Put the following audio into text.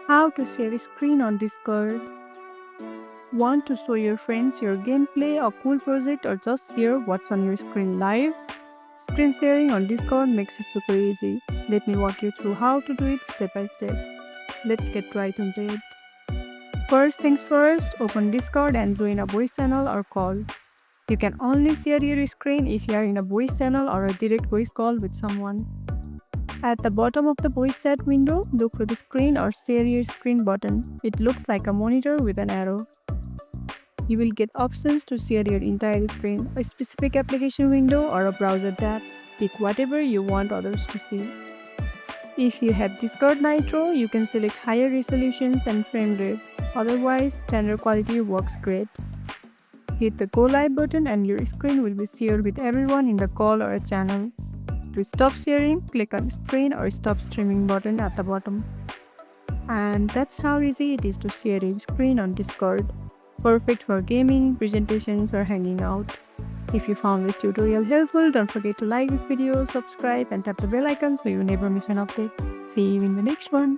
How to share a screen on Discord. Want to show your friends your gameplay, a cool project, or just hear what's on your screen live? Screen sharing on Discord makes it super easy. Let me walk you through how to do it step by step. Let's get right into it. First things first, open Discord and join a voice channel or call. You can only share your screen if you are in a voice channel or a direct voice call with someone. At the bottom of the voice chat window, look for the screen or share your screen button. It looks like a monitor with an arrow. You will get options to share your entire screen, a specific application window, or a browser tab. Pick whatever you want others to see. If you have Discord Nitro, you can select higher resolutions and frame rates. Otherwise, standard quality works great. Hit the Go Live button and your screen will be shared with everyone in the call or a channel. To stop sharing, click on Screen or Stop Streaming button at the bottom. And that's how easy it is to share a screen on Discord. Perfect for gaming, presentations, or hanging out. If you found this tutorial helpful, don't forget to like this video, subscribe, and tap the bell icon so you never miss an update. See you in the next one.